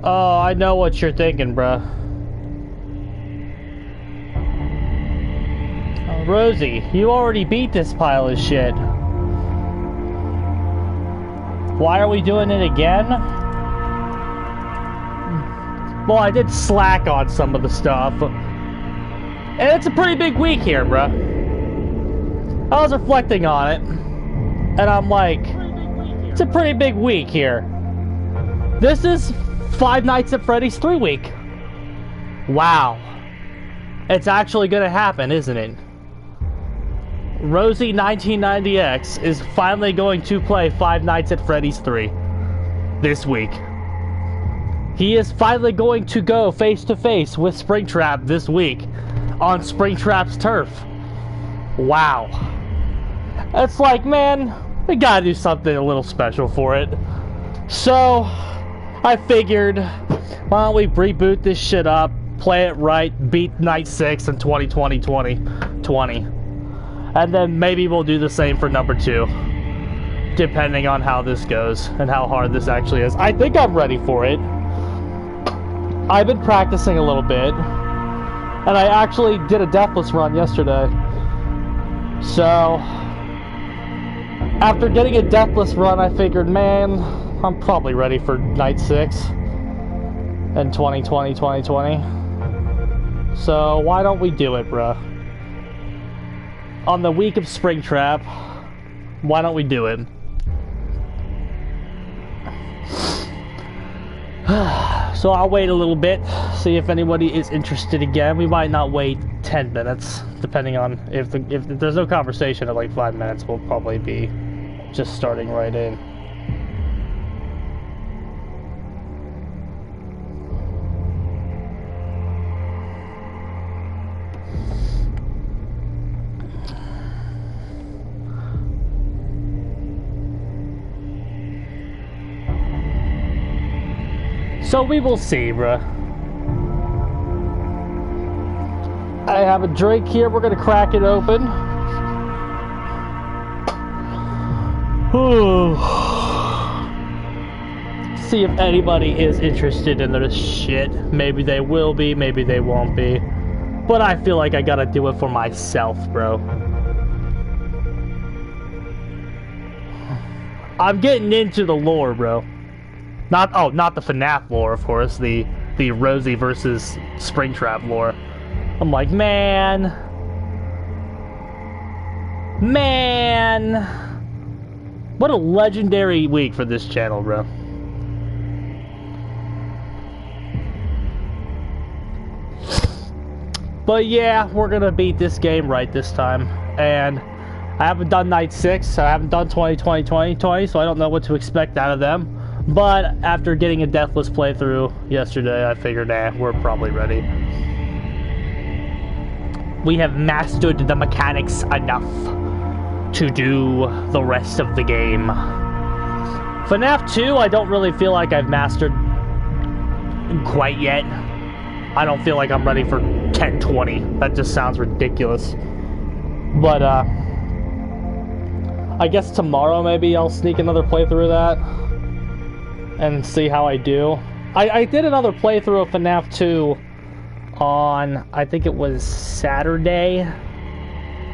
Oh, I know what you're thinking, bruh. Oh, Rosie, you already beat this pile of shit. Why are we doing it again? Well, I did slack on some of the stuff. And it's a pretty big week here, bruh. I was reflecting on it. And I'm like, it's a pretty big week here. This is Five Nights at Freddy's 3 week. Wow. It's actually gonna happen, isn't it? Rosie 1990X is finally going to play Five Nights at Freddy's 3 this week. He is finally going to go face to face with Springtrap this week on Springtrap's turf. Wow. It's like, man, we gotta do something a little special for it. So, I figured, why don't we reboot this shit up, play it right, beat Night 6 in 2020. And then maybe we'll do the same for number 2. Depending on how this goes and how hard this actually is. I think I'm ready for it. I've been practicing a little bit. And I actually did a deathless run yesterday. So, after getting a deathless run, I figured, man, I'm probably ready for Night 6 in 2020. So, why don't we do it, bruh? On the week of Springtrap, why don't we do it? So I'll wait a little bit, see if anybody is interested again. We might not wait 10 minutes, depending on if there's no conversation at like 5 minutes, we'll probably be just starting right in. So we will see, bruh. I have a drink here. We're gonna crack it open. See if anybody is interested in this shit. Maybe they will be, maybe they won't be. But I feel like I gotta do it for myself, bro. I'm getting into the lore, bro. Not the FNAF lore, of course, the Rosie versus Springtrap lore. I'm like, man, what a legendary week for this channel, bro. But yeah, we're gonna beat this game right this time, and I haven't done Night 6, so I haven't done 2020, so I don't know what to expect out of them. But after getting a deathless playthrough yesterday, I figured, we're probably ready. We have mastered the mechanics enough to do the rest of the game. FNAF 2, I don't really feel like I've mastered quite yet. I don't feel like I'm ready for 1020. That just sounds ridiculous. But, I guess tomorrow maybe I'll sneak another playthrough of that and see how I do. I did another playthrough of FNAF 2 on, I think it was Saturday.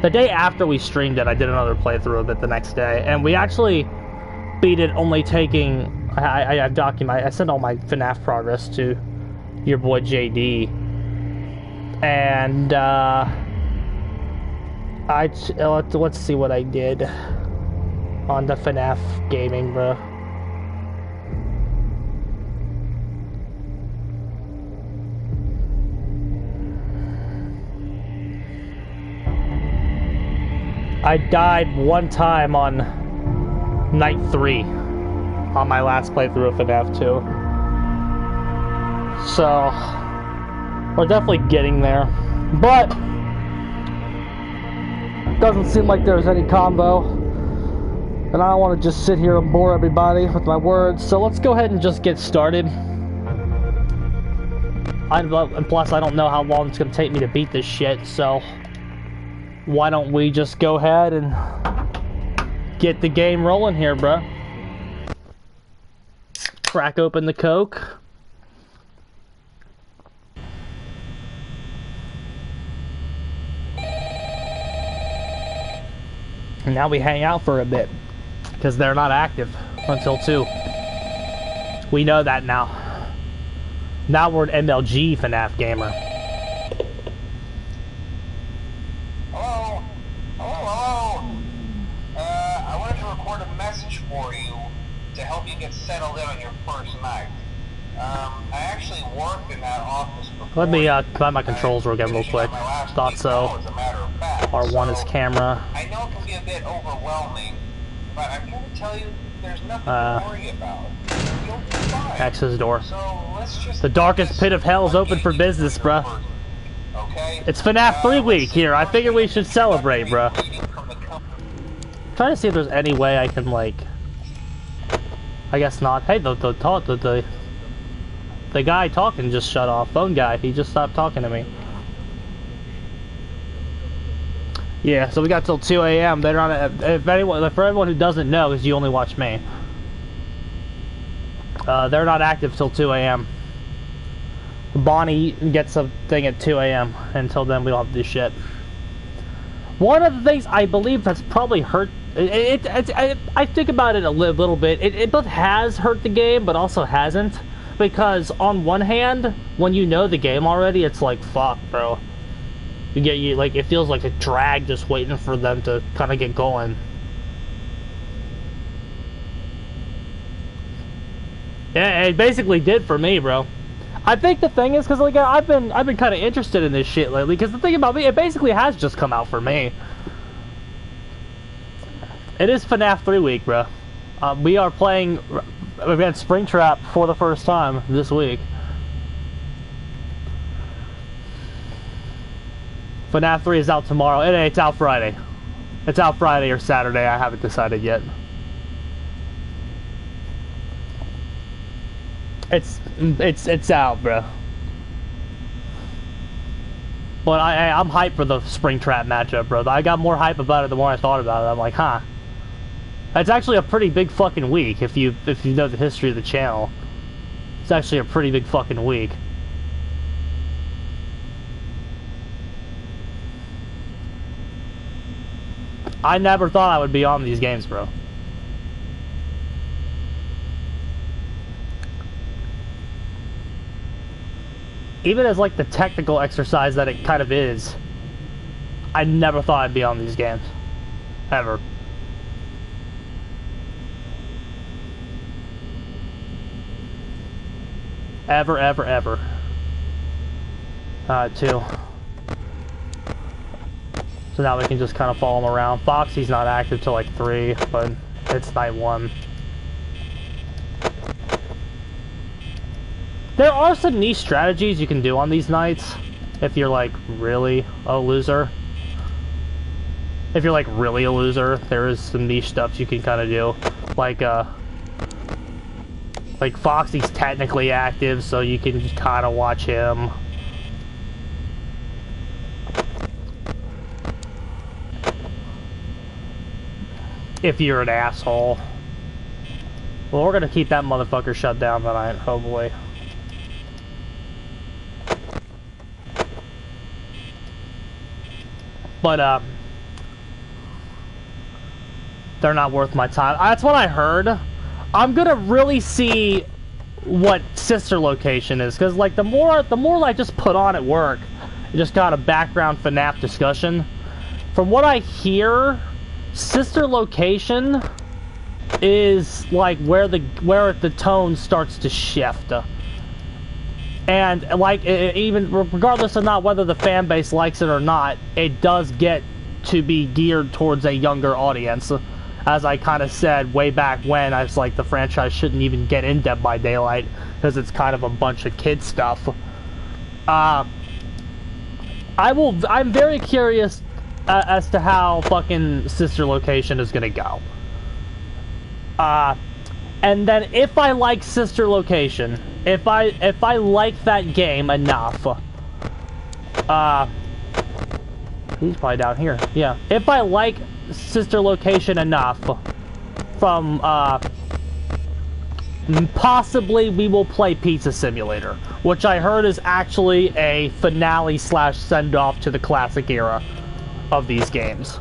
The day after we streamed it, I did another playthrough of it the next day, and we actually beat it only taking, I sent all my FNAF progress to your boy JD, and let's see what I did on the FNAF gaming, bro. I died one time on night 3 on my last playthrough of FNAF 2. So, we're definitely getting there. But, doesn't seem like there's any combo. And I don't want to just sit here and bore everybody with my words. So let's go ahead and just get started. And plus, I don't know how long it's going to take me to beat this shit, so why don't we just go ahead and get the game rolling here, bruh. Crack open the Coke. And now we hang out for a bit. Because they're not active until 2. We know that now. Now we're an MLG FNAF gamer. Hello? Hello? I wanted to record a message for you to help you get settled in on your first night. I actually worked in that office before. Let me find my controls again real quick. Thought so. R1 is camera. I know it can be a bit overwhelming, but I'm here to tell you there's nothing to worry about. You'll be fine. Access door. So let's just the darkest pit of hell is open for business, bruh. Okay? It's FNAF 3 week here. I figure we should celebrate, bruh. Trying to see if there's any way I can, like... I guess not. Hey, the guy talking just shut off. Phone guy, he just stopped talking to me. Yeah, so we got till 2 a.m. They're on. If anyone, for everyone who doesn't know, because you only watch me, they're not active till 2 a.m. Bonnie gets a thing at 2 a.m. Until then, we don't have to do shit. One of the things I believe that's probably hurt. I think about it a little bit. It both has hurt the game, but also hasn't. Because on one hand, when you know the game already, it's like, fuck, bro. Like, it feels like a drag just waiting for them to kind of get going. Yeah, it basically did for me, bro. I think the thing is, because like I've been kind of interested in this shit lately. Because the thing about me, it basically has just come out for me. It is FNAF 3 week, bro. We are playing against Springtrap for the first time this week. FNAF 3 is out tomorrow. It's out Friday. It's out Friday or Saturday. I haven't decided yet. It's out, bro. But I'm hyped for the Springtrap matchup, bro. I got more hype about it the more I thought about it. I'm like, huh. It's actually a pretty big fucking week if you know the history of the channel. It's actually a pretty big fucking week. I never thought I would be on these games, bro. Even as like the technical exercise that it kind of is, I never thought I'd be on these games. Ever. Ever, ever, ever. 2. So now we can just kind of follow him around. Foxy's not active till like 3, but it's night 1. There are some niche strategies you can do on these nights if you're like really a loser. If you're like really a loser, there is some niche stuff you can kind of do. Like Foxy's technically active, so you can just kind of watch him. If you're an asshole. Well, we're gonna keep that motherfucker shut down tonight, hopefully. But, they're not worth my time. That's what I heard. I'm gonna really see what sister location is, because, like, the more I just put on at work, just got a background FNAF discussion. From what I hear, sister location is, like, where the tone starts to shift. And, like, even regardless of not whether the fan base likes it or not, it does get to be geared towards a younger audience. As I kind of said way back when, I was like, the franchise shouldn't even get in Dead by Daylight, because it's kind of a bunch of kid stuff. I'm very curious as to how fucking sister location is gonna go. And then if I like sister location, if I like that game enough, he's probably down here. Yeah. If I like sister location enough, from possibly we will play Pizza Simulator, which I heard is actually a finale slash send-off to the classic era of these games.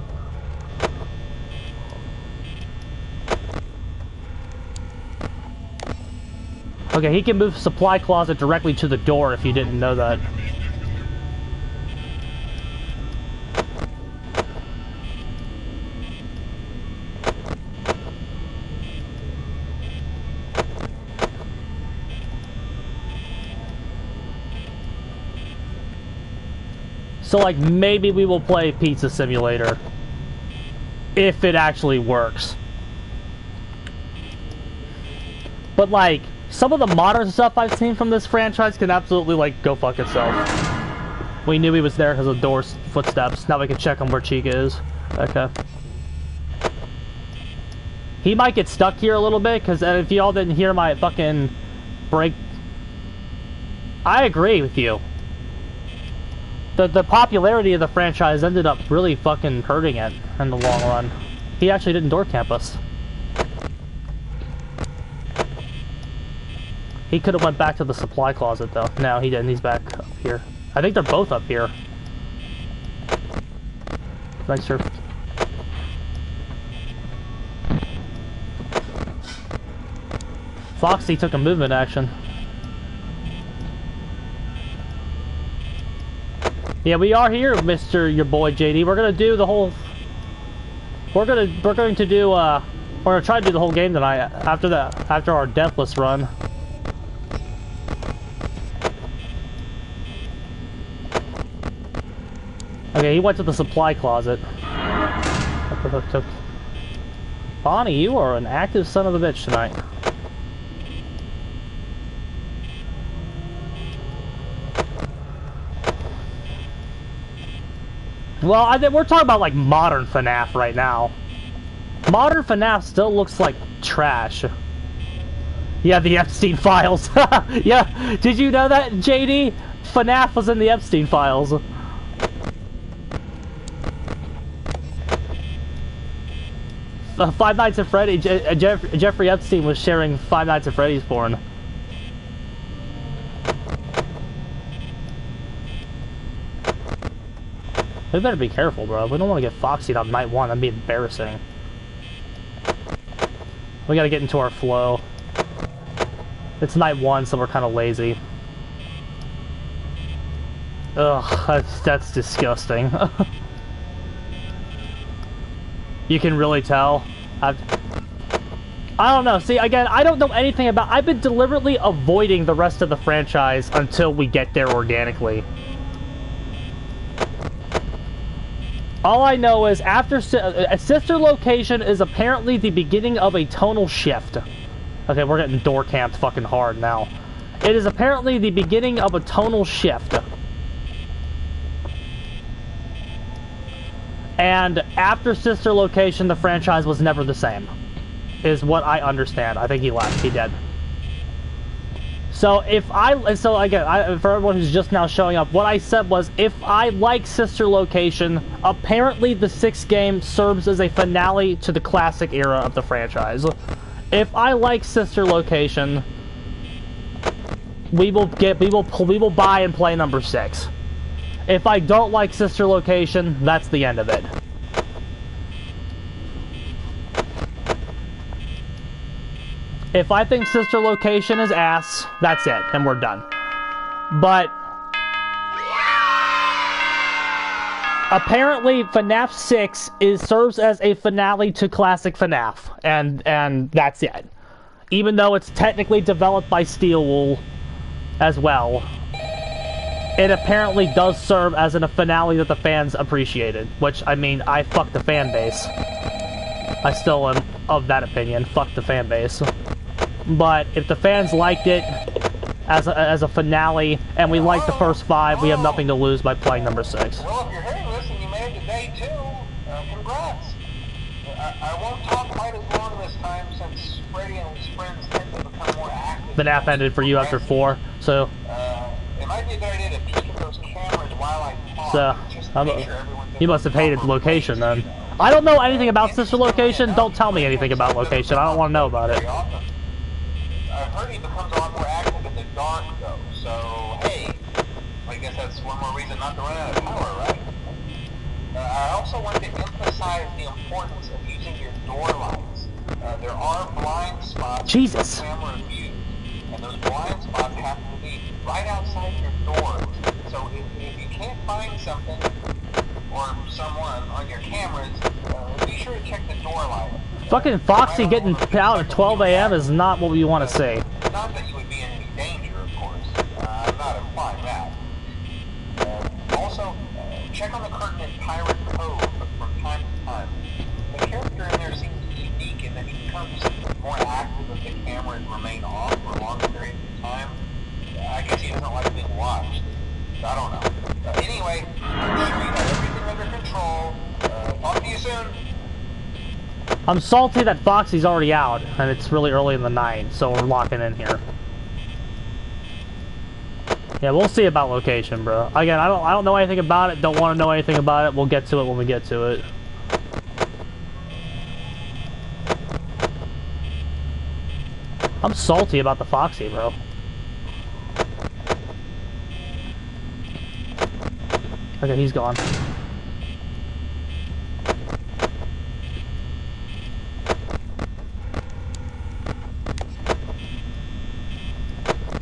Okay, he can move supply closet directly to the door if you didn't know that. So, like, maybe we will play Pizza Simulator if it actually works. But, like, some of the modern stuff I've seen from this franchise can absolutely, like, go fuck itself. We knew he was there because of doors, footsteps. Now we can check on where Chica is. Okay. He might get stuck here a little bit, because if y'all didn't hear my fucking break... I agree with you. The popularity of the franchise ended up really fucking hurting it in the long run. He actually didn't door camp us. He could have went back to the supply closet though. No, he didn't. He's back up here. I think they're both up here. Thanks, sir. Foxy took a movement action. Yeah, we are here, Mr. Your boy JD. We're gonna do the whole. We're gonna try to do the whole game tonight after our deathless run. Okay, he went to the supply closet. Bonnie, you are an active son of a bitch tonight. Well, we're talking about, like, modern FNAF right now. Modern FNAF still looks like trash. Yeah, the Epstein files. Yeah, did you know that, JD? FNAF was in the Epstein files. Five Nights at Freddy's, Jeffrey Epstein was sharing Five Nights at Freddy's porn. We better be careful, bro. We don't want to get Foxied on night one. That'd be embarrassing. We gotta get into our flow. It's night one, so we're kind of lazy. Ugh, that's disgusting. You can really tell. I don't know. See, again, I don't know anything about... I've been deliberately avoiding the rest of the franchise until we get there organically. All I know is after Sister Location is apparently the beginning of a tonal shift. Okay, we're getting door camped fucking hard now. It is apparently the beginning of a tonal shift. And after Sister Location, the franchise was never the same. Is what I understand. I think he left. He did. So again, for everyone who's just now showing up, what I said was, if I like Sister Location, apparently the 6th game serves as a finale to the classic era of the franchise. If I like Sister Location, we will buy and play number 6. If I don't like Sister Location, that's the end of it. If I think Sister Location is ass, that's it, and we're done. But apparently FNAF 6 serves as a finale to classic FNAF, and that's it. Even though it's technically developed by Steelwool as well, it apparently does serve as a finale that the fans appreciated. Which, I mean, I fuck the fan base. I still am of that opinion. Fuck the fan base. But if the fans liked it as a finale, and we like the first 5, we have nothing to lose by playing number 6. Well, if you're hearing this and you made it to day 2, congrats. I won't talk quite as long this time since Freddy and Springs tend to become more active. FNAF ended for you after 4, so... it might be a good idea to peek at those cameras while I talk. So, just to make sure everyone's you must have hated Location then. I don't know anything about sister location. Don't tell me anything about location. I don't want to know about it. I've heard he becomes a lot more active in the dark, though. So, hey, I guess that's one more reason not to run out of power, right? I also want to emphasize the importance of using your door lights. There are blind spots in camera view, and those blind spots have to be right outside your doors. So if you can't find something or someone on your cameras, be sure to check the door light. Fucking Foxy getting out at 12 a.m. is not what we want to see. Not that you would be in any danger, of course. I'm not implying that. Also, check on the curtain in Pirate Cove from time to time. The character in there seems unique in that he becomes more active if the cameras remain off for longer periods of time. I guess he doesn't like being watched. I don't know. Anyway, I'm sure you have everything under control. Talk to you soon. I'm salty that Foxy's already out, and it's really early in the night, so we're locking in here. Yeah, we'll see about location, bro. Again, I don't know anything about it. Don't want to know anything about it. We'll get to it when we get to it. I'm salty about the Foxy, bro. Okay, he's gone.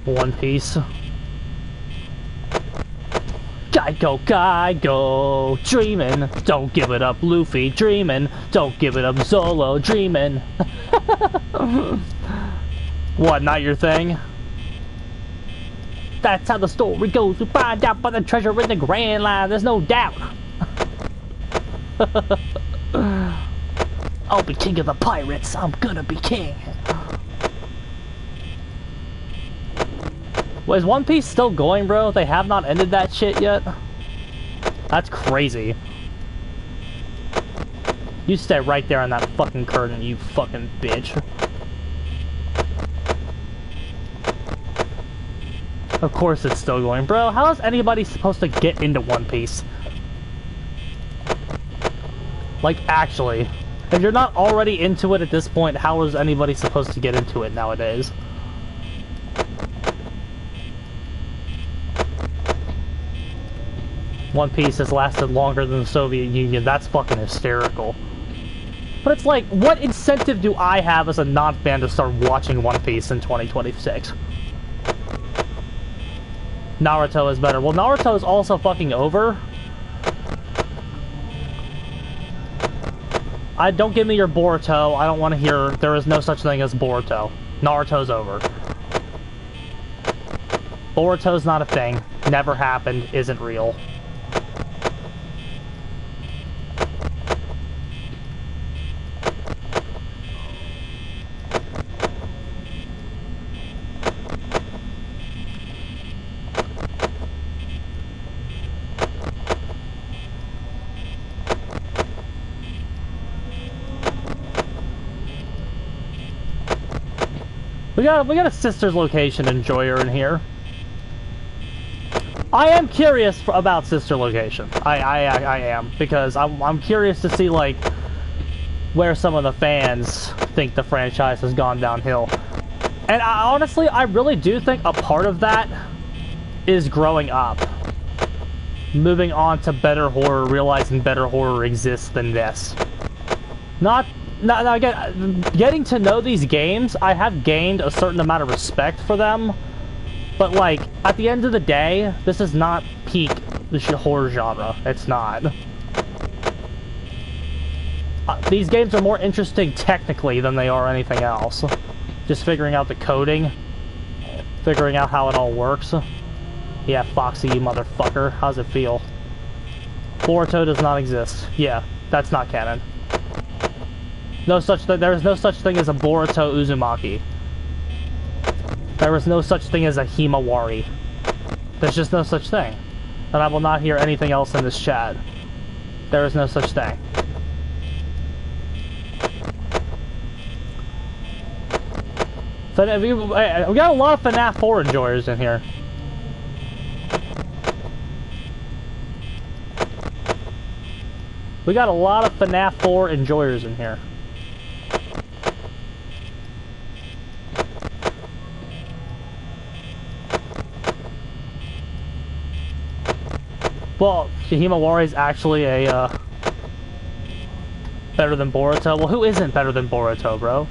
One Piece. Go, dreamin'. Don't give it up, Luffy, dreamin'. Don't give it up, Zolo, dreamin'. What, not your thing? That's how the story goes. We find out about the treasure in the Grand Line, there's no doubt. I'll be king of the pirates, I'm gonna be king. Well, is One Piece still going, bro? They have not ended that shit yet? That's crazy. You stay right there on that fucking curtain, you fucking bitch. Of course it's still going. Bro, how is anybody supposed to get into One Piece? Like, actually. If you're not already into it at this point, how is anybody supposed to get into it nowadays? One Piece has lasted longer than the Soviet Union. That's fucking hysterical. But it's like, what incentive do I have as a non-fan to start watching One Piece in 2026? Naruto is better. Well, Naruto is also fucking over. Don't give me your Boruto. I don't want to hear. There is no such thing as Boruto. Naruto's over. Boruto's not a thing. Never happened. Isn't real. We got a sister's location enjoyer in here. I am curious about sister location. I am, because I'm curious to see like where some of the fans think the franchise has gone downhill. And honestly, I really do think a part of that is growing up, moving on to better horror, realizing better horror exists than this. Now again, getting to know these games, I have gained a certain amount of respect for them. But like, at the end of the day, this is not peak the horror genre. It's not. These games are more interesting technically than they are anything else. Just figuring out the coding, figuring out how it all works. Yeah, Foxy, you motherfucker. How's it feel? Boruto does not exist. Yeah, that's not canon. There is no such thing as a Boruto Uzumaki. There is no such thing as a Himawari. There's just no such thing. And I will not hear anything else in this chat. There is no such thing. So we got a lot of FNAF 4 enjoyers in here. We got a lot of FNAF 4 enjoyers in here. Well, Himawari is actually a, better than Boruto. Well, who isn't better than Boruto, bro?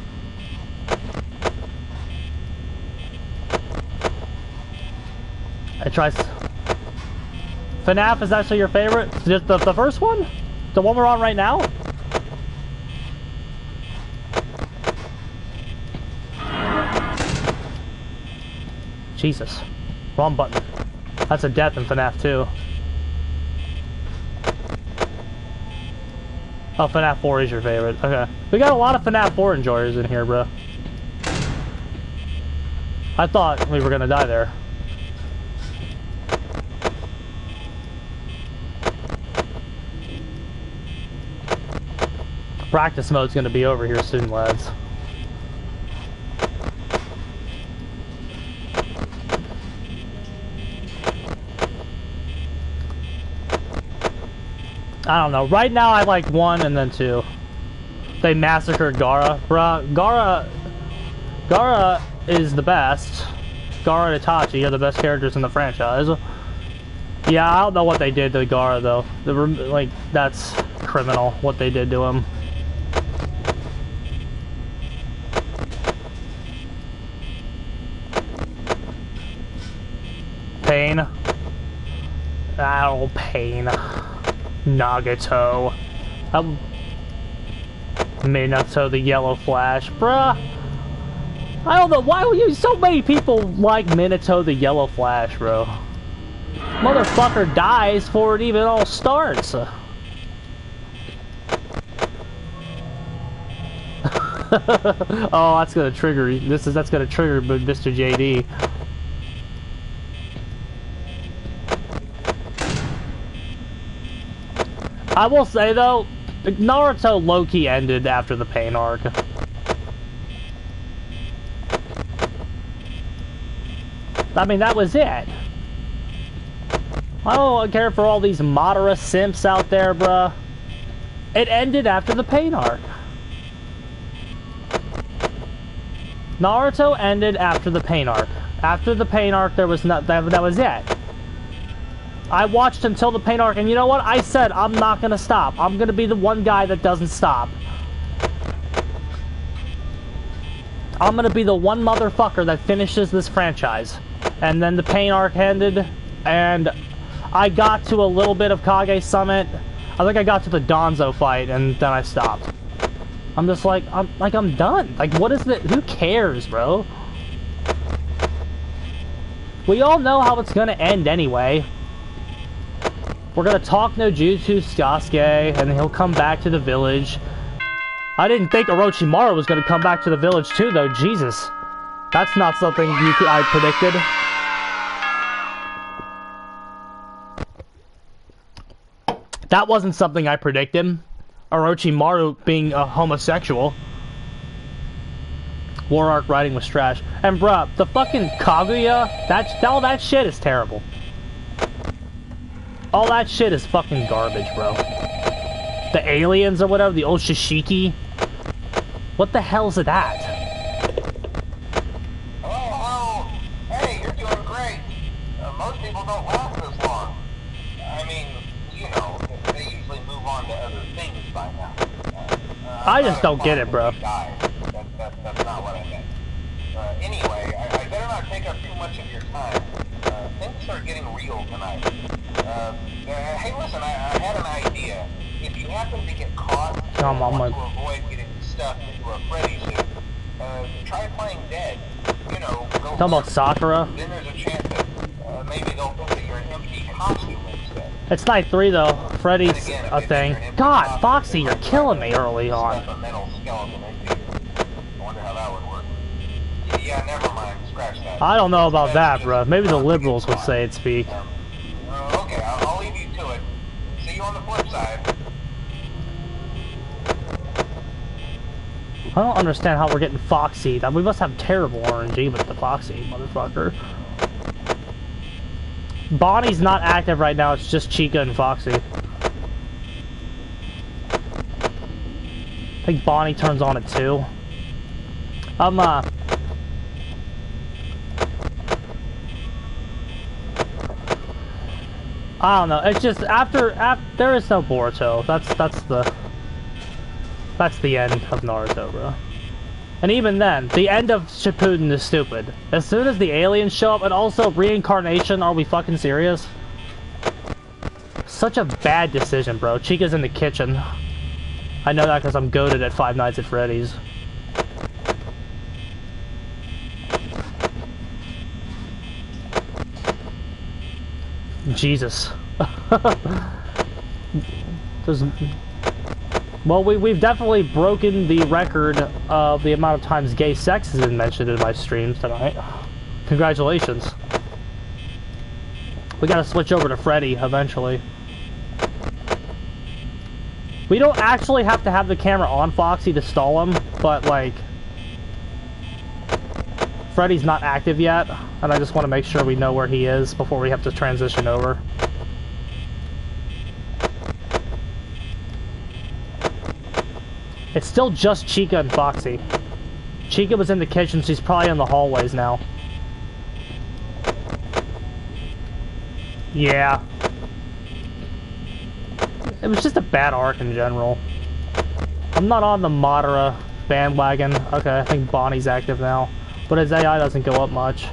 I try... FNAF is actually your favorite? Just the first one? The one we're on right now? Jesus. Wrong button. That's a death in FNAF 2. Oh, FNAF 4 is your favorite. Okay. We got a lot of FNAF 4 enjoyers in here, bro. I thought we were gonna die there. Practice mode's gonna be over here soon, lads. I don't know. Right now I like 1 and then 2. They massacred Gara. Bruh, Gara is the best. Gara and Itachi are the best characters in the franchise. Yeah, I don't know what they did to Gara though. Like, that's criminal what they did to him. Pain. Oh, Pain. Nagato. Minato the Yellow Flash. Bruh. I don't know, why would you, so many people like Minato the Yellow Flash, bro. Motherfucker dies before it even all starts. Oh, that's gonna trigger, that's gonna trigger Mr. JD. I will say though, Naruto low-key ended after the Pain arc. I mean, that was it. I don't care for all these Madara simps out there, bruh. It ended after the Pain arc. Naruto ended after the Pain arc. After the Pain arc, there was not, that was it. I watched until the Pain arc, and you know what? I said, I'm not gonna stop. I'm gonna be the one guy that doesn't stop. I'm gonna be the one motherfucker that finishes this franchise. And then the Pain arc ended, and I got to a little bit of Kage Summit. I think I got to the Danzo fight, and then I stopped. I'm just like, I'm done. Like, what is it? Who cares, bro? We all know how it's gonna end anyway. We're gonna talk no Jutsu Sasuke, and he'll come back to the village. I didn't think Orochimaru was gonna come back to the village too, though. Jesus. That's not something I predicted. That wasn't something I predicted. Orochimaru being a homosexual. War Arc writing was trash. And bruh, the fucking Kaguya, all that shit is terrible. All that shit is fucking garbage, bro. The aliens or whatever, the old Shishiki. What the hell is that? Hello. Hey, you're doing great. Most people don't last this long. I mean, you know, they usually move on to other things by now. I just don't get it, bro. That's not what I meant. Anyway, I better not take up too much of your time. Things are getting real tonight. Hey, listen, I had an idea. If you happen to get caught, to avoid getting stuffed into a Freddy suit, try playing dead. You know, go talking about Sakura? Then there's a chance that maybe they'll think that you're an empty costume instead. It's night 3 though. Freddy's a thing. God, Foxy, you're killing me early on. Stuff a metal skeleton into you. I wonder how that would work. Yeah, never mind. Scratch that. I don't know about that, bro. Maybe the liberals would say it speak. Okay, I'll leave you to it. See you on the flip side. I don't understand how we're getting Foxy. We must have terrible RNG with the Foxy, motherfucker. Bonnie's not active right now, it's just Chica and Foxy. I think Bonnie turns on it too. I don't know. It's just after there is no Boruto. That's the end of Naruto, bro. And even then, the end of Shippuden is stupid. As soon as the aliens show up, and also reincarnation, are we fucking serious? Such a bad decision, bro. Chica's in the kitchen. I know that because I'm goated at Five Nights at Freddy's. Jesus. Well, we've definitely broken the record of the amount of times gay sex has been mentioned in my streams tonight. Congratulations. We gotta switch over to Freddy eventually. We don't actually have to have the camera on Foxy to stall him, but like... Freddy's not active yet, and I just want to make sure we know where he is before we have to transition over. It's still just Chica and Foxy. Chica was in the kitchen, she's probably in the hallways now. Yeah. It was just a bad arc in general. I'm not on the Madara bandwagon. Okay, I think Bonnie's active now. But his AI doesn't go up much.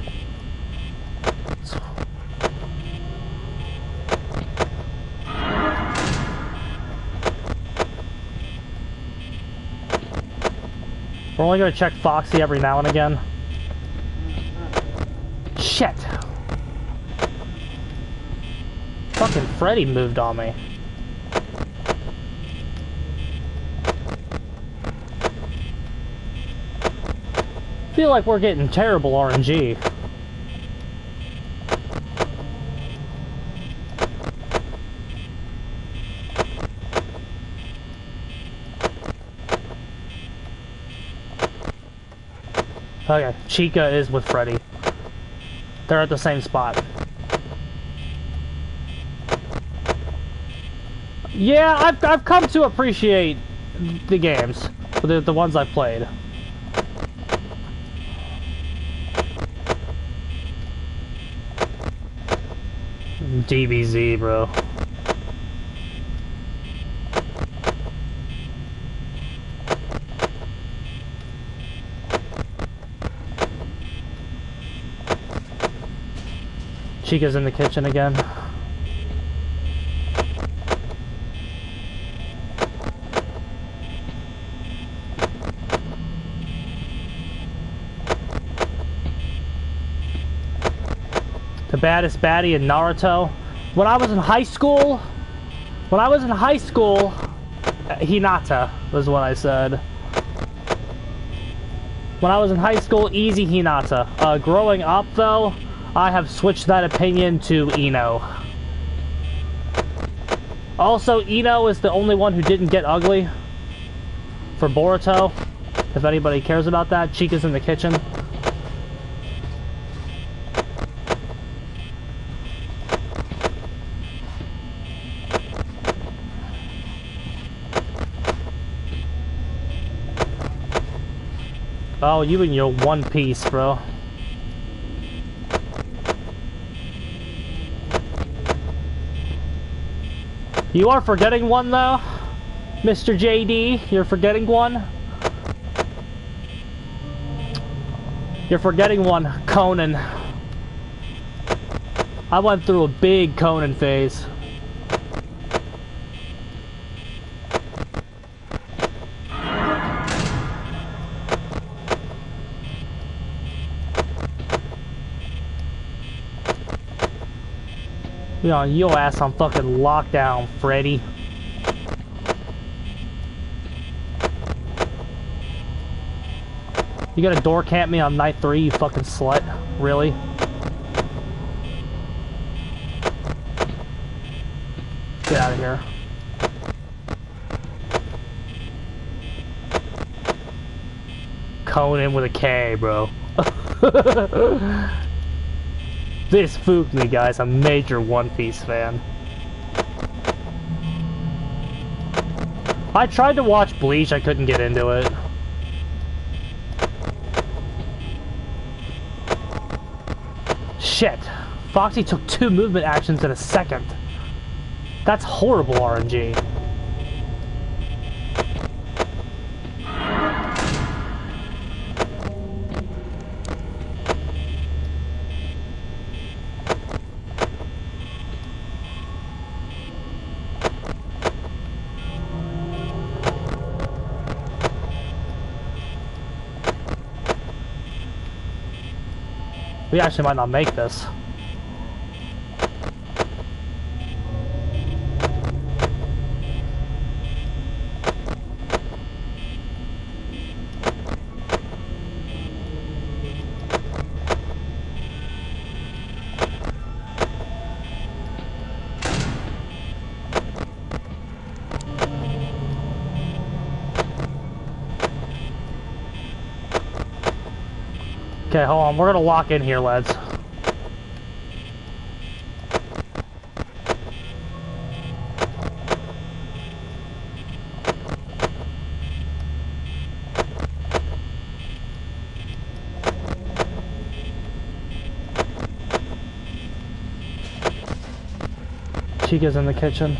We're only gonna check Foxy every now and again. Shit! Fucking Freddy moved on me. I feel like we're getting terrible RNG. Okay, Chica is with Freddy. They're at the same spot. Yeah, I've come to appreciate the games, the ones I've played. DBZ, bro. Chica's in the kitchen again. The baddest baddie in Naruto. When I was in high school, Hinata was what I said. When I was in high school, easy Hinata. Growing up though, I have switched that opinion to Ino. Also, Ino is the only one who didn't get ugly for Boruto, if anybody cares about that. Chica's in the kitchen. Oh, you and your One Piece, bro. You are forgetting one, though, Mr. JD. You're forgetting one. You're forgetting one, Conan. I went through a big Conan phase. You know, your ass on fucking lockdown, Freddy. You gonna door camp me on night 3, you fucking slut? Really? Get out of here. Conan with a K, bro. This spooked me, guys. I'm a major One Piece fan. I tried to watch Bleach, I couldn't get into it. Shit. Foxy took 2 movement actions in a second. That's horrible RNG. We actually might not make this. Okay, hold on. We're gonna lock in here, lads. Chica's in the kitchen.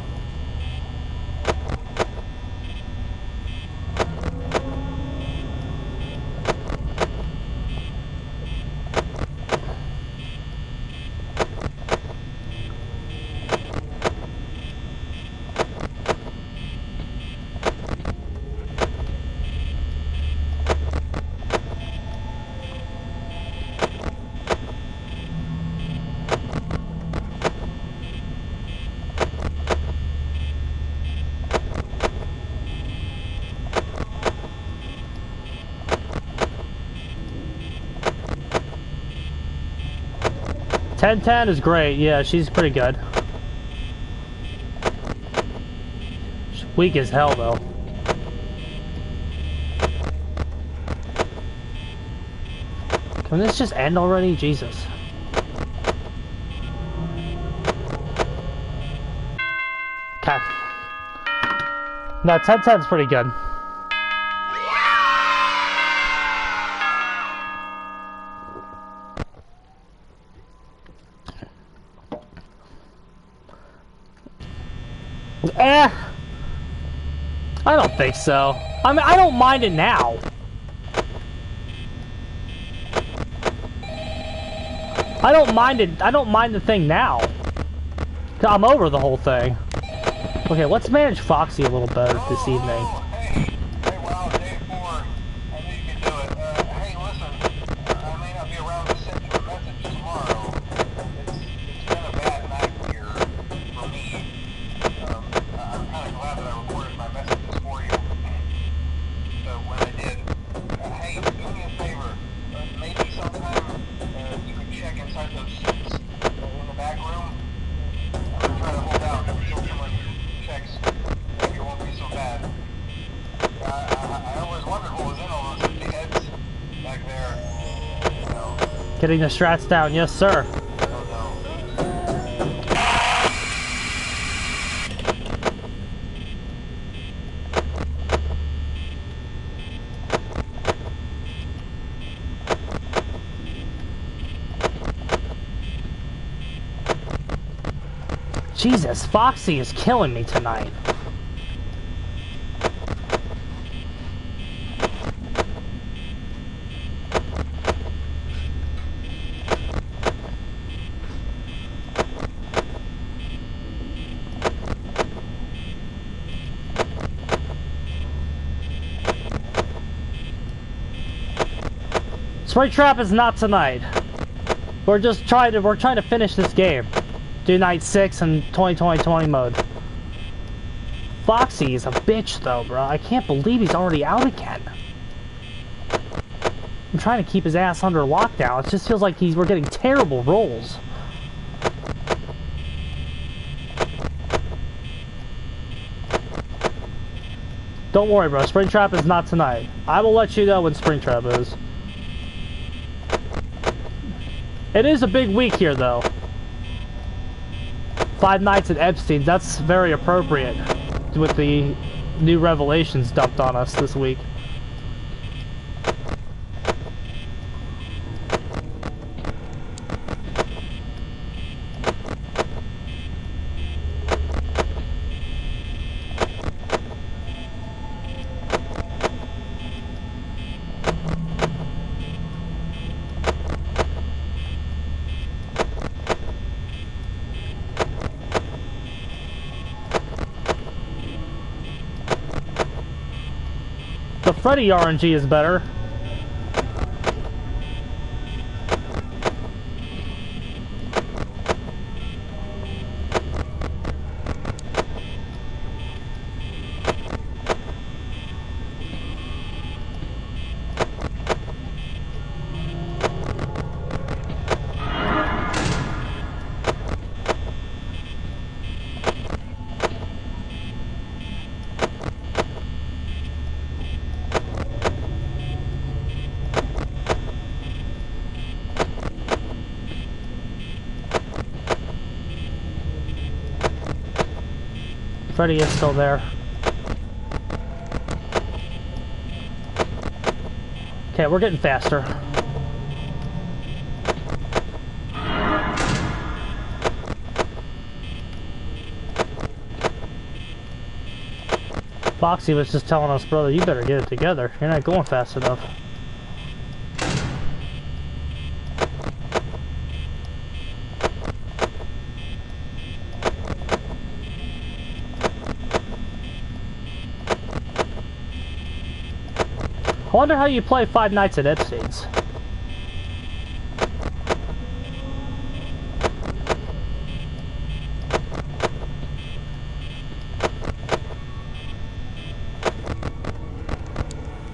Ten is great, yeah, she's pretty good. She's weak as hell, though. Can this just end already? Jesus. Okay. No, 10's pretty good. I don't think so. I mean, I don't mind it now. I don't mind it. I don't mind the thing now. I'm over the whole thing. Okay, let's manage Foxy a little better this evening. Hey, wow, day 4. I knew you could do it. Hey, listen, I may not be around to send you a message tomorrow. It's been a bad night here for me. I'm kind of glad that I recorded my messages for you. So when I did, hey, do me a favor. Maybe sometime you could check inside those seats in the back room. I'm going to try to hold out until someone checks. Maybe it won't be so bad. I always wondered what was in all those empty heads back there. You know. Getting the strats down, yes, sir. Jesus, Foxy is killing me tonight. Springtrap is not tonight. We're trying to finish this game. Do night 6 in 2020 mode. Foxy is a bitch though, bro. I can't believe he's already out again. I'm trying to keep his ass under lockdown. It just feels like we're getting terrible rolls. Don't worry, bro. Springtrap is not tonight. I will let you know when Springtrap is. It is a big week here, though. 5 nights at Epstein's. That's very appropriate with the new revelations dumped on us this week. The Freddy RNG is better. Freddy is still there. Okay, we're getting faster. Foxy was just telling us, brother, you better get it together. You're not going fast enough. I wonder how you play Five Nights at Epstein's.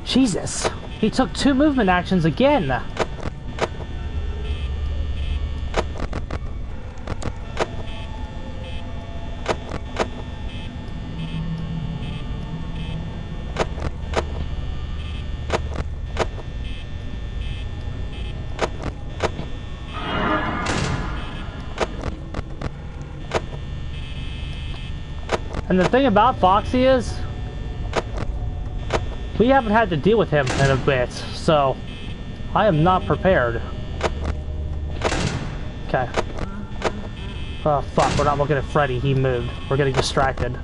Jesus, he took 2 movement actions again. And the thing about Foxy is, we haven't had to deal with him in a bit, so I am not prepared. Okay. Oh fuck, we're not looking at Freddy, he moved. We're getting distracted.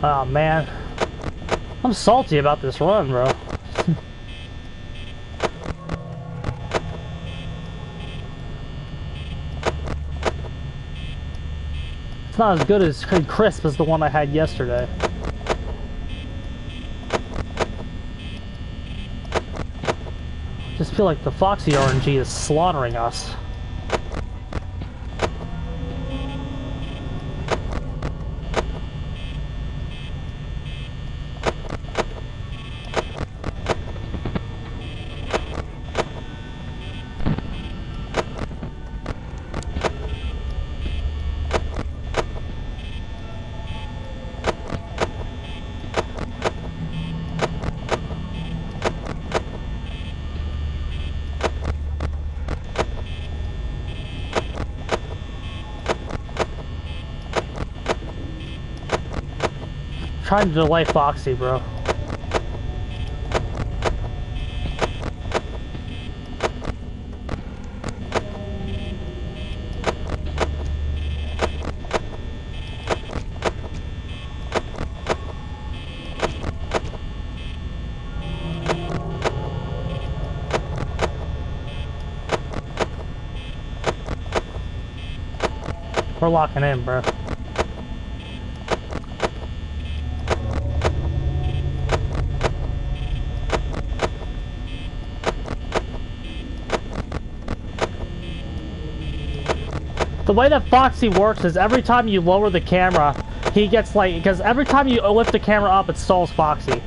Oh man, I'm salty about this run, bro. It's not as good as crisp as the one I had yesterday. I just feel like the Foxy RNG is slaughtering us. Trying to delay Foxy, bro. We're locking in, bro. The way that Foxy works is every time you lower the camera, he gets like, because every time you lift the camera up, it stalls Foxy.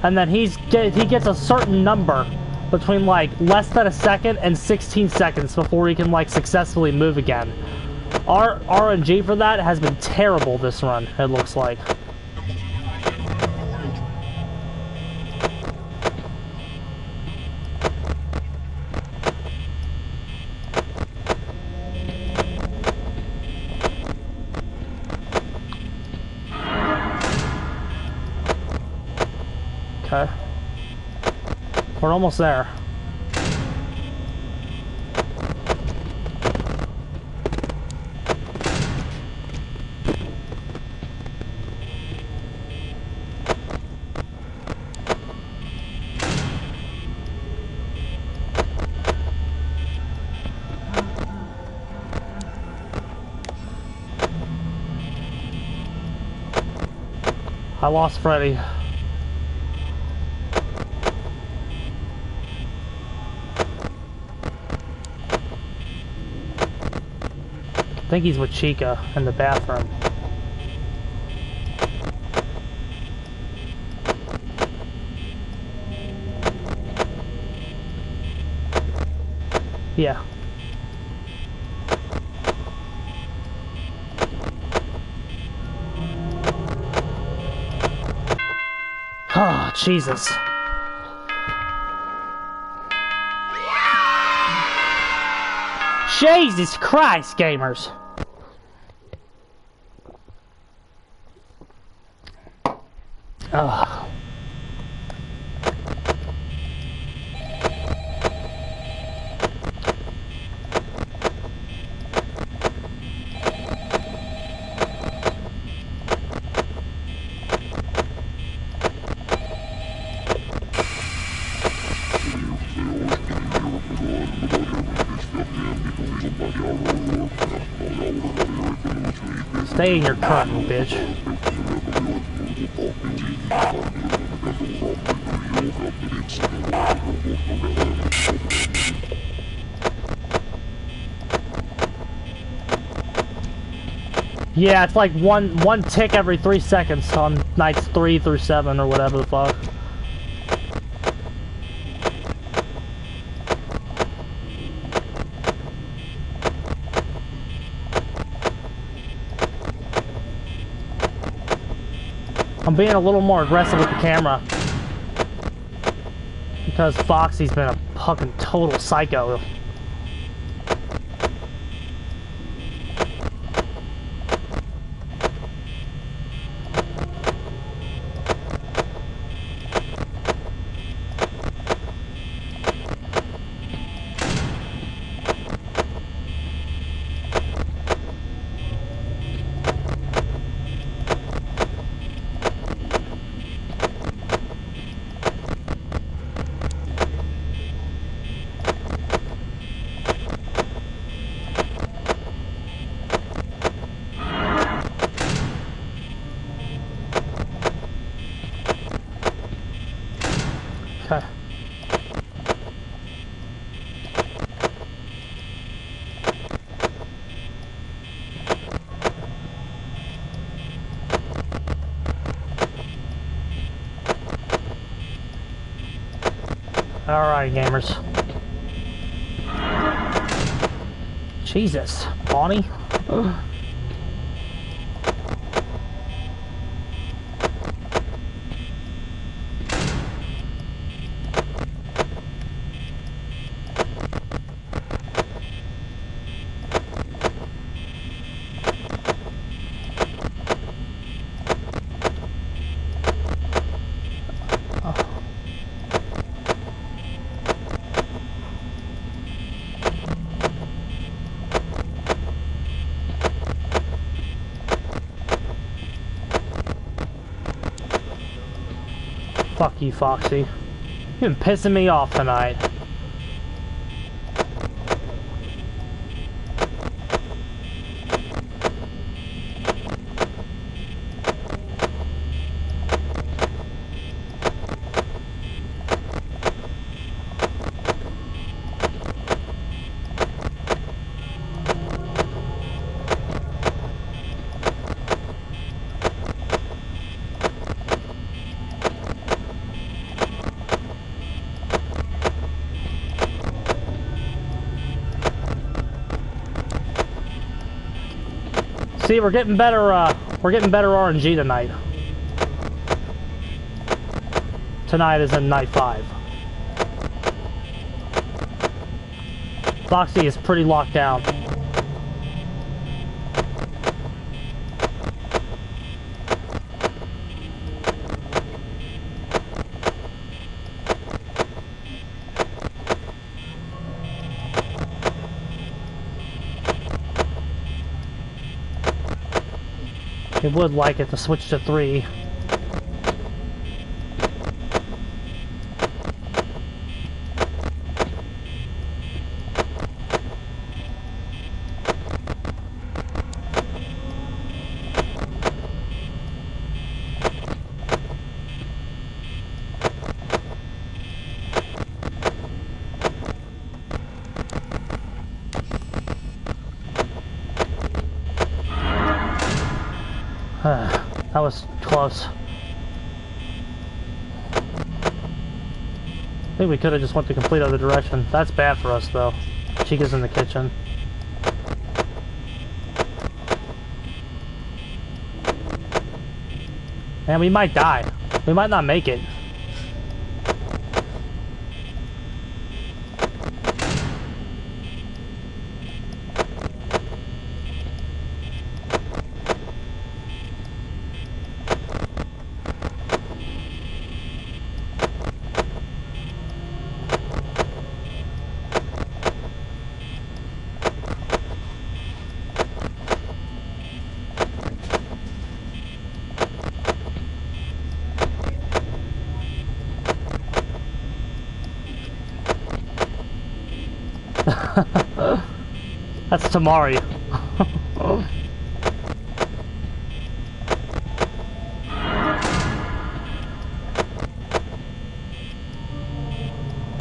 And then he gets a certain number between like less than a second and 16 seconds before he can like successfully move again. Our RNG for that has been terrible this run, it looks like. Okay. We're almost there. I lost Freddy. I think he's with Chica in the bathroom. Yeah. Oh, Jesus. Jesus Christ, gamers. Ugh. Stay in your curtain, bitch. Yeah, it's like one tick every 3 seconds on nights 3 through 7 or whatever the fuck. I'm being a little more aggressive with the camera because Foxy's been a fucking total psycho. Okay. Alright, gamers. Jesus, Bonnie. Ugh. Fuck you, Foxy. You've been pissing me off tonight. See, we're getting better RNG tonight. Tonight is in night 5. Foxy is pretty locked down. I would like it to switch to 3. That was close. I think we could have just went the complete other direction. That's bad for us, though. Chica's in the kitchen. Man, we might die. We might not make it. That's Tamari.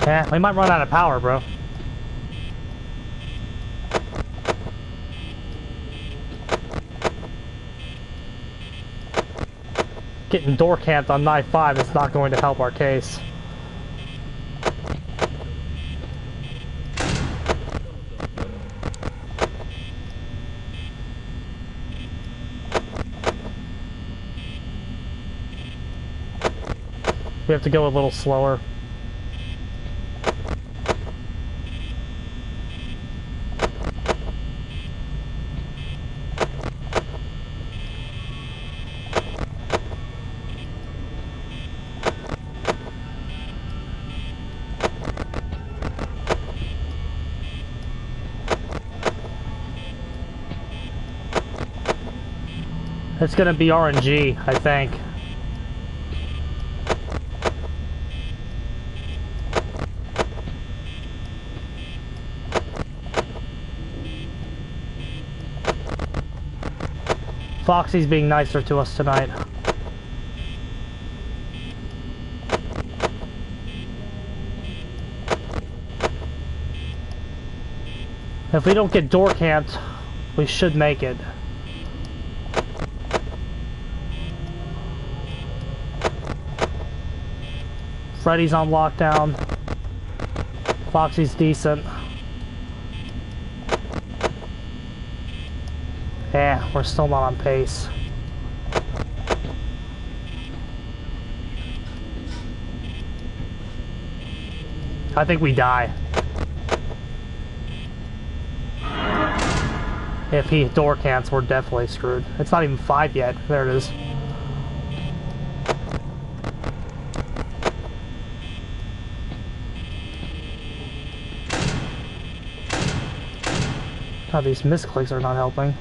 Yeah, we might run out of power, bro. Getting door camped on night 5 is not going to help our case. We have to go a little slower. It's gonna be RNG, I think. Foxy's being nicer to us tonight. If we don't get door camped, we should make it. Freddy's on lockdown. Foxy's decent. Yeah, we're still not on pace. I think we die. If he door cants, we're definitely screwed. It's not even 5 yet. There it is. God, these misclicks are not helping.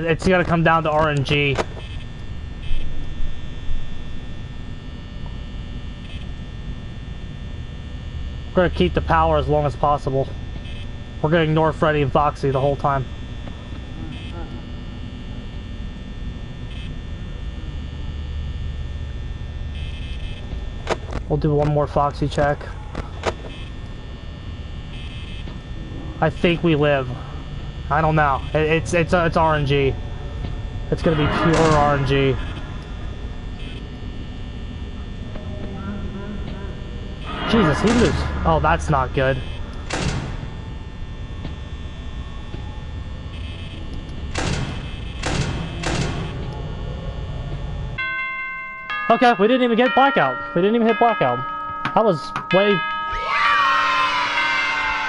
It's gonna come down to RNG. We're gonna keep the power as long as possible. We're gonna ignore Freddy and Foxy the whole time. We'll do one more Foxy check. I think we live. I don't know. It's RNG. It's gonna be pure RNG. Jesus, he moves. Oh, that's not good. Okay, we didn't even get blackout. We didn't even hit blackout. That was way...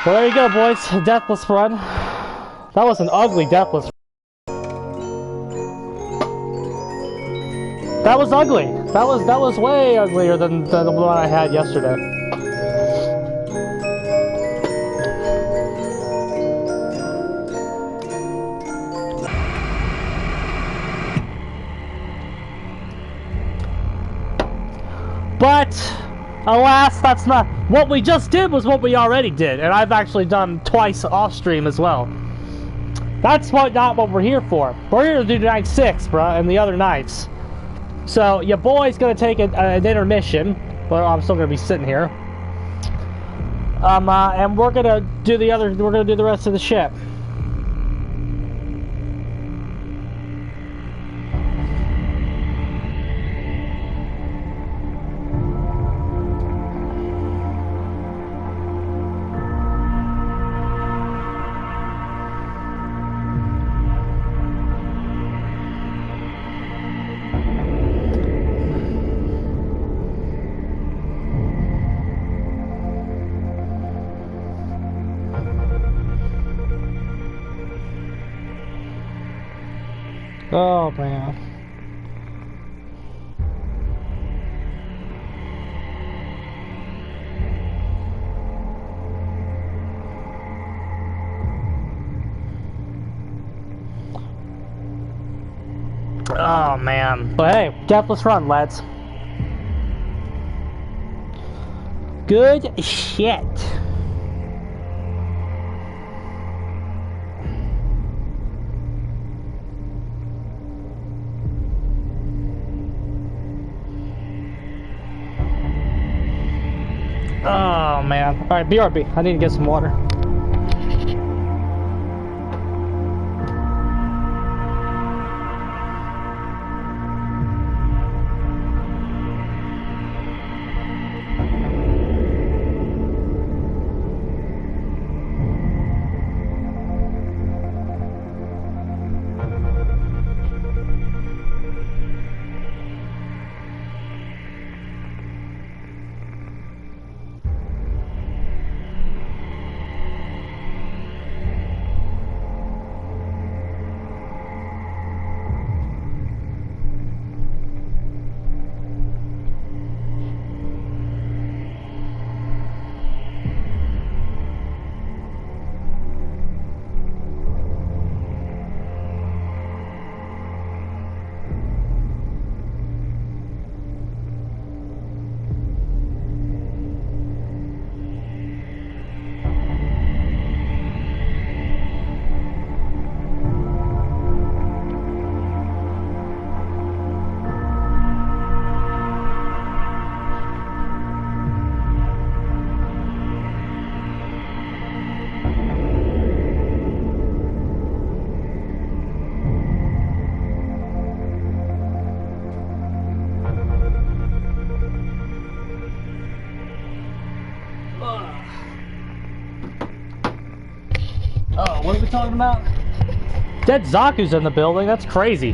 Well, there you go, boys. Deathless run. That was an ugly deathless run. That was ugly. That was way uglier than the one I had yesterday. But, alas, that's not... What we just did was what we already did, and I've actually done twice off-stream as well. That's not what we're here for. We're here to do night 6, bruh, and the other nights. So, your boy's gonna take an intermission, but I'm still gonna be sitting here. And we're gonna do the rest of the ship. Oh, man. Oh, man. But hey, deathless run, lads. Good shit. Oh, man. Alright, BRB. I need to get some water. Oh, what are we talking about? Dead Zaku's in the building, that's crazy.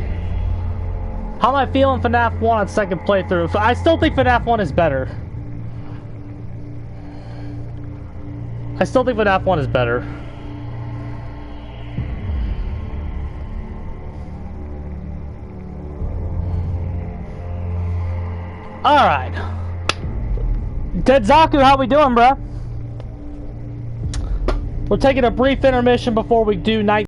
How am I feeling FNAF 1 on second playthrough? I still think FNAF 1 is better. I still think FNAF 1 is better. Alright. Dead Zaku, how we doing, bruh? We're taking a brief intermission before we do night